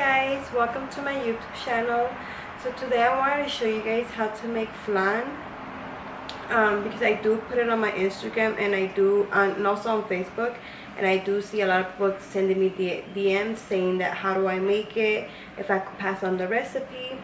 guys, welcome to my YouTube channel. So today I wanted to show you guys how to make flan, because I do put it on my Instagram and I do and also on Facebook, and I do see a lot of people sending me DMs saying that how do I make it, if I could pass on the recipe.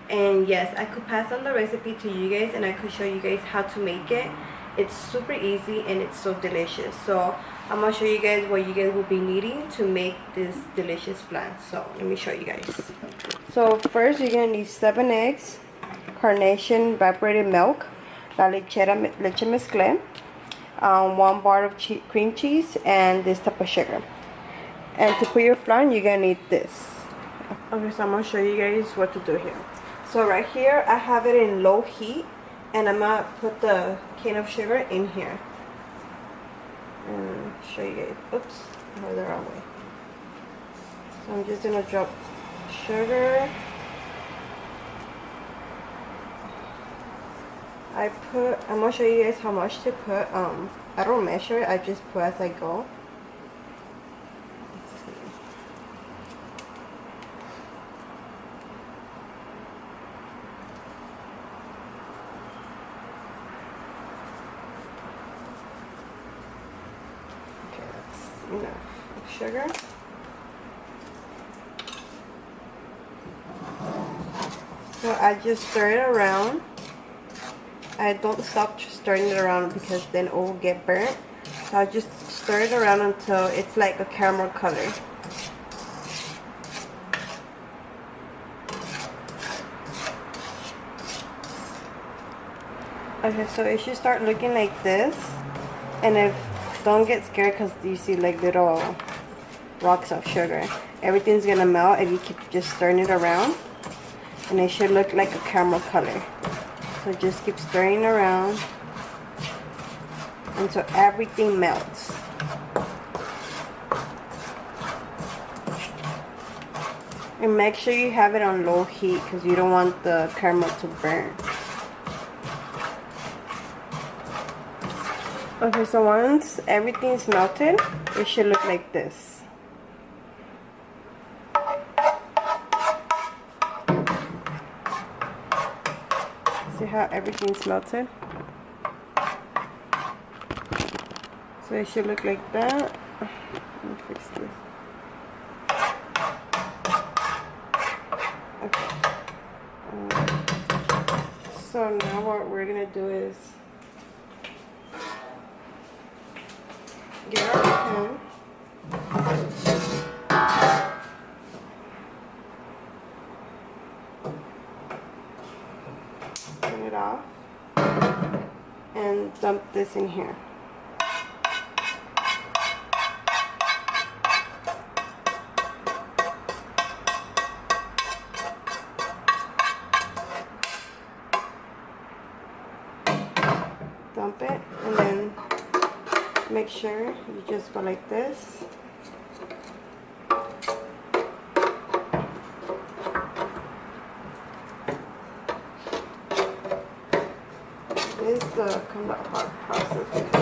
And yes, I could pass on the recipe to you guys and I could show you guys how to make it. It's super easy and it's so delicious. So I'm gonna show you guys what you guys will be needing to make this delicious flan. So let me show you guys. So first you're gonna need 7 eggs, carnation evaporated milk, la leche mezclé, 1 bar of cream cheese, and this type of sugar. And to put your flan, you're gonna need this. Okay, so I'm gonna show you guys what to do here. So right here I have it in low heat, and I'm gonna put the cane of sugar in here and show you guys. Oops, I went the wrong way. So I'm just gonna drop sugar. I'm gonna show you guys how much to put. I don't measure it, I just put as I go. Let's see. Okay, that's enough of sugar. So I just stir it around. I don't stop stirring it around because then it will get burnt. So I just stir it around until it's like a caramel color. Okay, so it should start looking like this. And don't get scared because you see like little rocks of sugar. Everything's gonna melt if you keep just stirring it around. And it should look like a caramel color. So just keep stirring around until everything melts. And make sure you have it on low heat because you don't want the caramel to burn. Okay, so once everything's melted, it should look like this. See how everything's melted? So it should look like that. Let me fix this. Okay. So now what we're gonna do is get our pan. Turn it off and dump this in here. Dump it and then make sure you just go like this. This is the kind of hard process because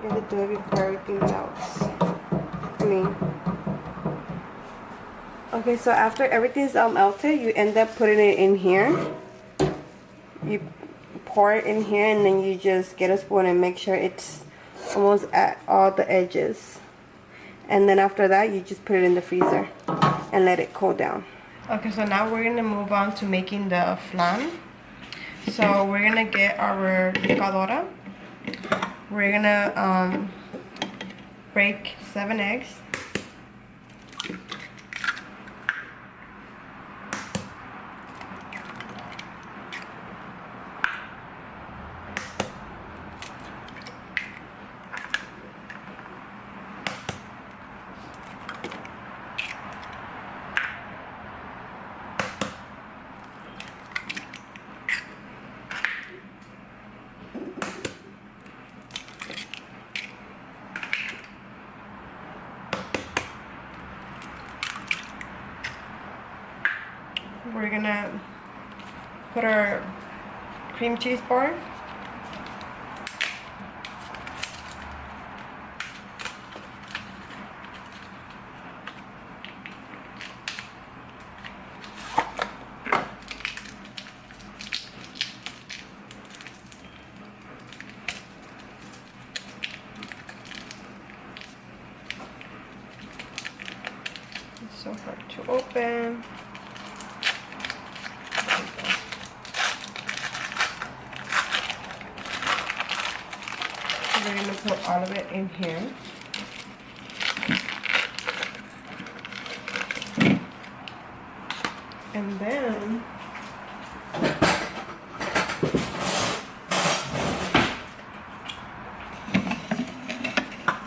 you have to do it before everything melts. Okay, so after everything's melted, you end up putting it in here. You pour it in here and then you just get a spoon and make sure it's almost at all the edges. And then after that, you just put it in the freezer and let it cool down. Okay, so now we're gonna move on to making the flan. So we're gonna get our licuadora. We're gonna break 7 eggs. We're gonna put our cream cheese bar. So hard to open. We're going to put all of it in here. And then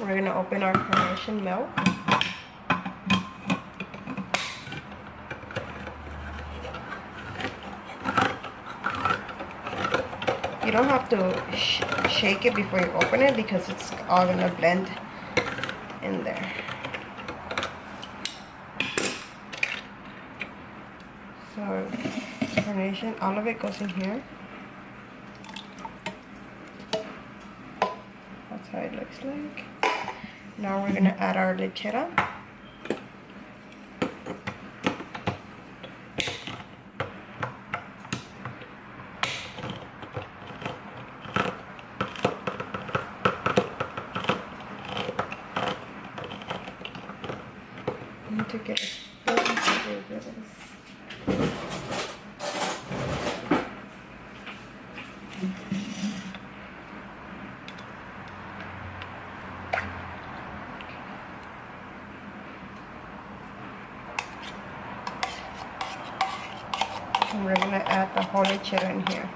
we're going to open our carnation milk. You don't have to shake it before you open it because it's all going to blend in there. So carnation, all of it goes in here. That's how it looks like. Now we're going to add our lechera. I need to get a spoon to do this. And we're going to add the whole lechera in here.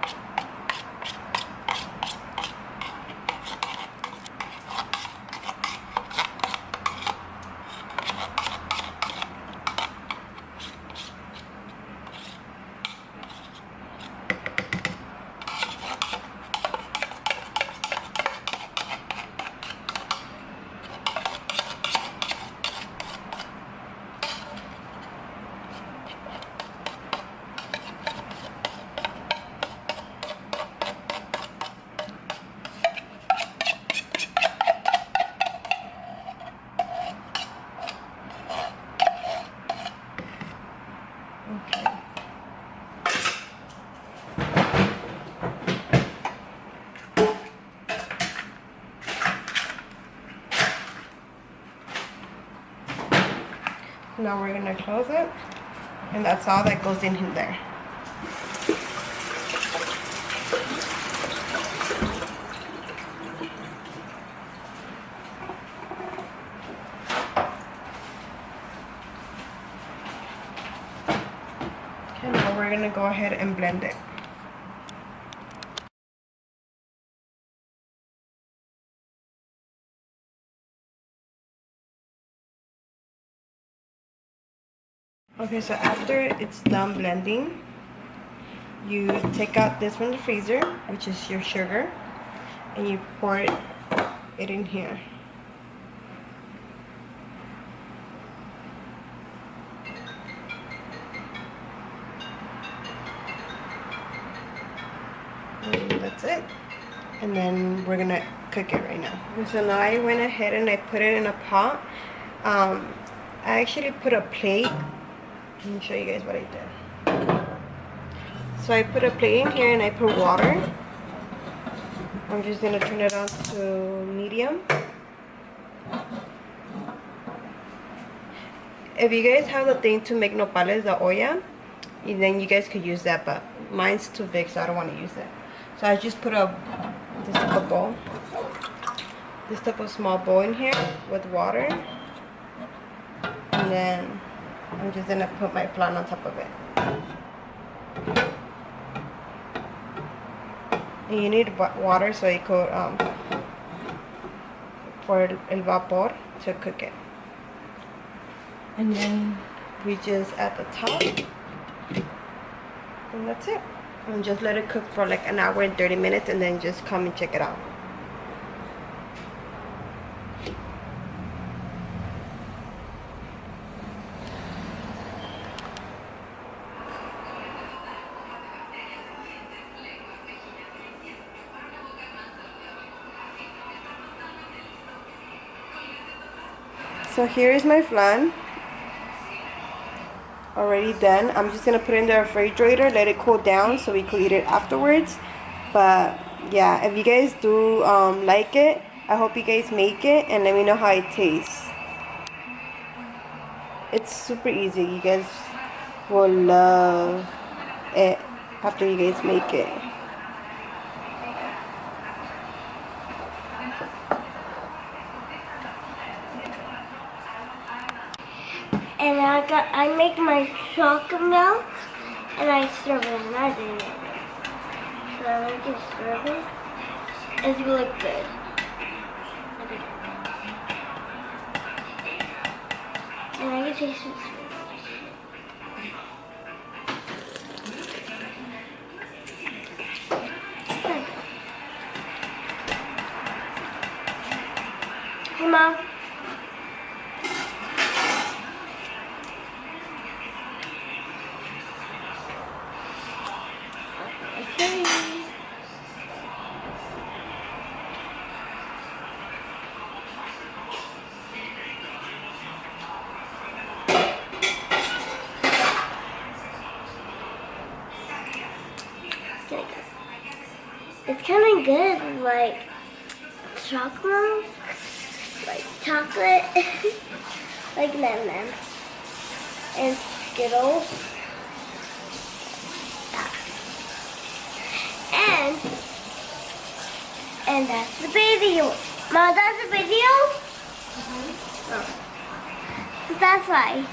Now we're going to close it, and that's all that goes in there. Okay, now we're going to go ahead and blend it. Okay, so after it's done blending, you take out this from the freezer, which is your sugar, and you pour it in here. And that's it. And then we're gonna cook it right now. Okay, so now I went ahead and I put it in a pot. I actually put a plate. Let me show you guys what I did. So I put a plate in here and I put water. I'm just gonna turn it on to medium. If you guys have the thing to make nopales, the olla, then you guys could use that, but mine's too big, so I don't want to use it. So I just put this type of bowl, this type of small bowl in here with water, and then I'm just gonna put my flan on top of it. And you need water so it could for el vapor to cook it. And then we just add the top, and that's it. And just let it cook for like an hour and 30 minutes, and then just come and check it out. So here is my flan, already done. I'm just gonna put it in the refrigerator, let it cool down so we could eat it afterwards. But yeah, if you guys do like it, I hope you guys make it and let me know how it tastes. It's super easy. You guys will love it after you guys make it. And I make my chocolate milk and I serve it and I didn't. So I make it serve it. It's really good. And I can taste it. Hey, Mom. Okay. It's kind of good, like chocolate, like lemon and Skittles. And that's the video. Mom, that's the video? Oh. So that's why.